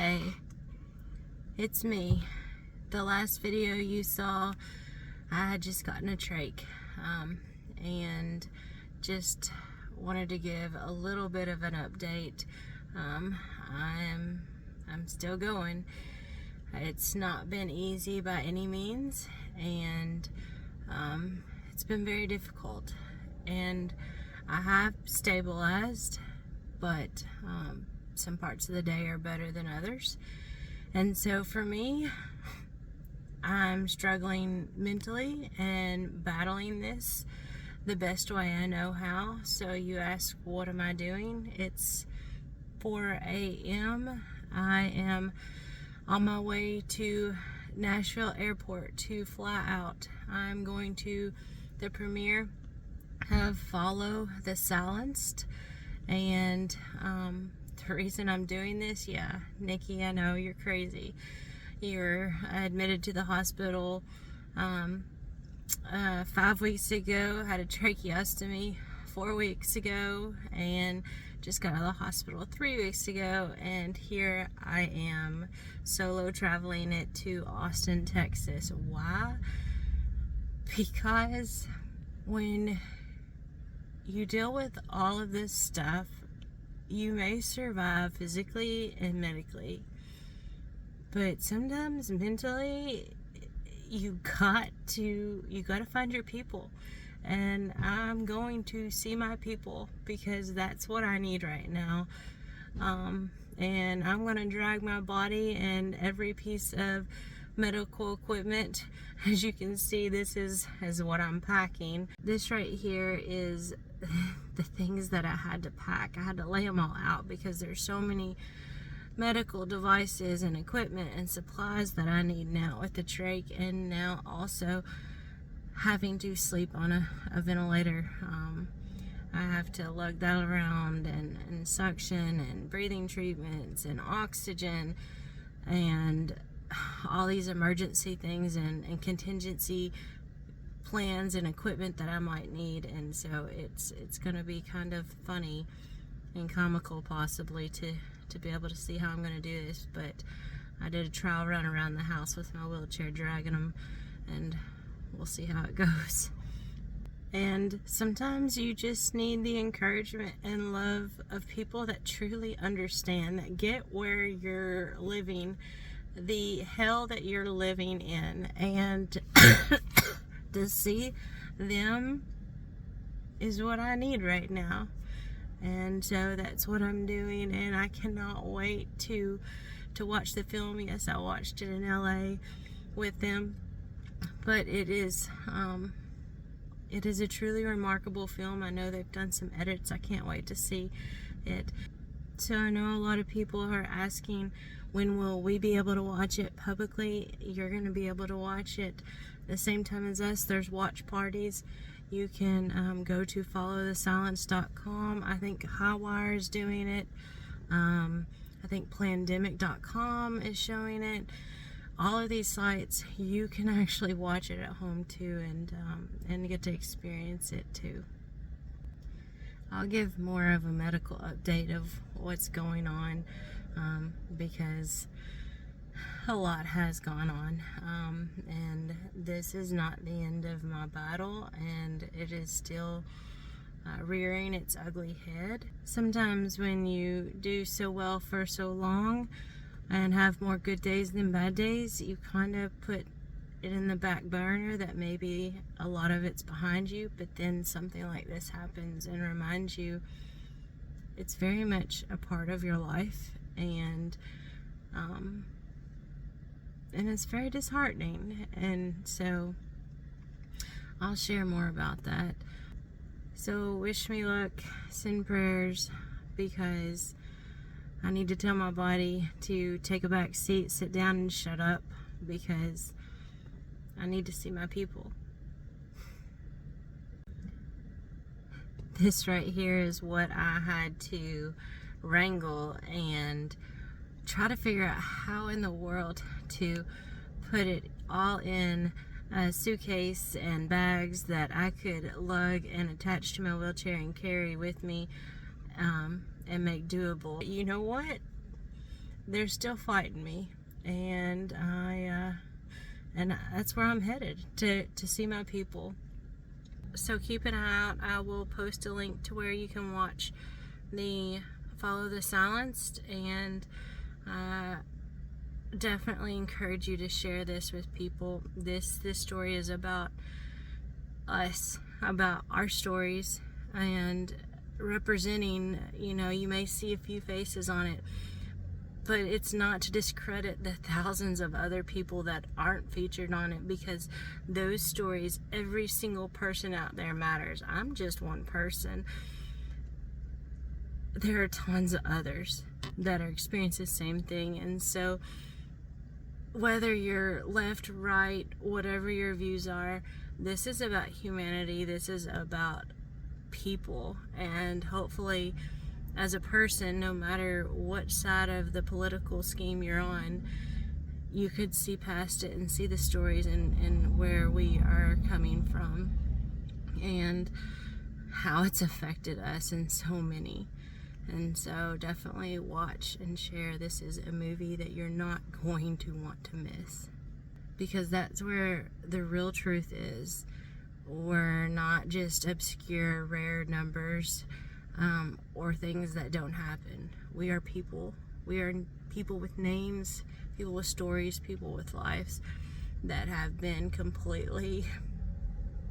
Hey, it's me. The last video you saw, I had just gotten a trach, and just wanted to give a little bit of an update. I'm still going. It's not been easy by any means, and it's been very difficult. And I have stabilized, but some parts of the day are better than others. And so for me, I'm struggling mentally and battling this the best way I know how. So you ask, what am I doing? It's 4 a.m. I am on my way to Nashville Airport to fly out. I'm going to the premiere of Follow the Silenced, and the reason I'm doing this, Nikki, I know you're crazy. You're admitted to the hospital 5 weeks ago, had a tracheostomy 4 weeks ago, and just got out of the hospital 3 weeks ago, and here I am solo traveling it to Austin, Texas. Why? Because when you deal with all of this stuff, you may survive physically and medically, but sometimes mentally you got to find your people. And I'm going to see my people because that's what I need right now. And I'm going to drag my body and every piece of medical equipment. As you can see, this is what I'm packing. This right here is the things that I had to pack. I had to lay them all out because there's so many medical devices and equipment and supplies that I need now with the trach, and now also having to sleep on a ventilator. I have to lug that around, and suction and breathing treatments and oxygen and all these emergency things and contingency plans and equipment that I might need. And so it's going to be kind of funny and comical possibly to be able to see how I'm going to do this. But I did a trial run around the house with my wheelchair, dragging them, and we'll see how it goes. And sometimes you just need the encouragement and love of people that truly understand, that get where you're living, the hell that you're living in, and to see them is what I need right now. And so that's what I'm doing, and I cannot wait to watch the film. Yes, I watched it in LA with them, but it is a truly remarkable film. I know they've done some edits. I can't wait to see it. So I know a lot of people are asking, when will we be able to watch it publicly? You're going to be able to watch it the same time as us. There's watch parties. You can go to followthesilence.com. I think Highwire is doing it. I think plandemic.com is showing it. All of these sites, you can actually watch it at home too, and get to experience it too. I'll give more of a medical update of what's going on, because a lot has gone on, and this is not the end of my battle, and it is still rearing its ugly head. Sometimes when you do so well for so long and have more good days than bad days, you kind of put it in the back burner that maybe a lot of it's behind you, but then something like this happens and reminds you it's very much a part of your life, and it's very disheartening. And so I'll share more about that. So wish me luck, send prayers, because I need to tell my body to take a back seat, sit down, and shut up, because I need to see my people. This right here is what I had to wrangle and try to figure out how in the world to put it all in a suitcase and bags that I could lug and attach to my wheelchair and carry with me, and make doable. You know what? they're still fighting me, and and that's where I'm headed, to see my people. So keep an eye out. I will post a link to where you can watch the Follow the Silenced, and definitely encourage you to share this with people. This story is about us, about our stories, and representing, you know, you may see a few faces on it, but it's not to discredit the thousands of other people that aren't featured on it, because those stories, every single person out there matters. I'm just one person. There are tons of others that are experiencing the same thing, and so whether you're left, right, whatever your views are, this is about humanity. This is about people, and hopefully as a person, no matter what side of the political scheme you're on, you could see past it and see the stories and where we are coming from and how it's affected us in so many. And so definitely watch and share. This is a movie that you're not going to want to miss, because that's where the real truth is. We're not just obscure, rare numbers or things that don't happen. We are people. We are people with names, people with stories, people with lives that have been completely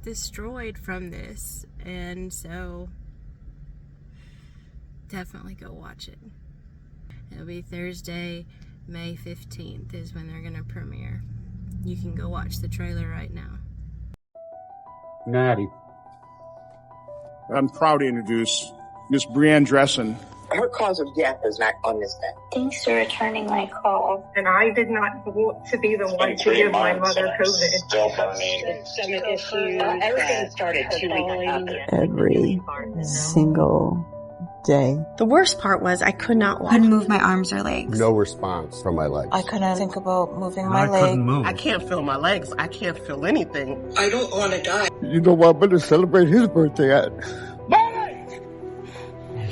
destroyed from this. And so definitely go watch it. It'll be Thursday, May 15th is when they're going to premiere. You can go watch the trailer right now. Natty. I'm proud to introduce Miss Brianne Dressen. Her cause of death is not on this bed. Thanks for returning my call. And I did not want to be the one to give my mother COVID. Still burning. Stomach issues. Everything started 2 weeks after. Every single day. The worst part was I could not walk. Couldn't move my arms or legs. No response from my legs. I couldn't think about moving my I leg. couldn't move. I can't feel my legs. I can't feel anything. I don't want to die. You know what? I'm going to celebrate his birthday at.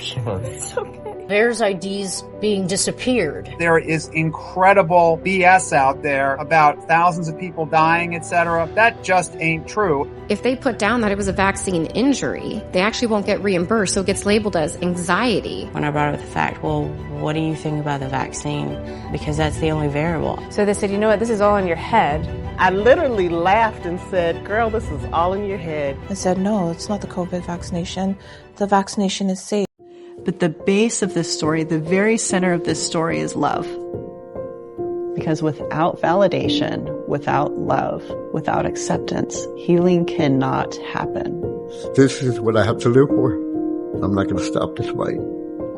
It's okay. There's IDs being disappeared. There is incredible BS out there about thousands of people dying, etc. That just ain't true. If they put down that it was a vaccine injury, they actually won't get reimbursed, so it gets labeled as anxiety. When I brought up the fact, well, what do you think about the vaccine? Because that's the only variable. So they said, you know what, this is all in your head. I literally laughed and said, girl, this is all in your head. I said, no, it's not the COVID vaccination. The vaccination is safe. But the base of this story, the very center of this story is love. Because without validation, without love, without acceptance, healing cannot happen. This is what I have to live for. I'm not going to stop this fight.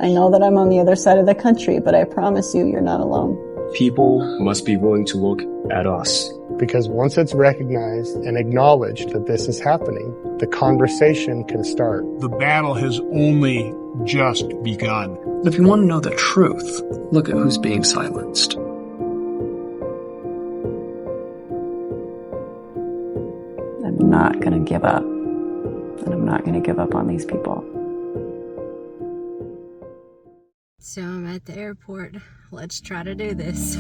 I know that I'm on the other side of the country, but I promise you, you're not alone. People must be willing to look at us. Because once it's recognized and acknowledged that this is happening, the conversation can start. The battle has only just begun. If you want to know the truth, look at who's being silenced. I'm not going to give up. And I'm not going to give up on these people. So I'm at the airport. Let's try to do this.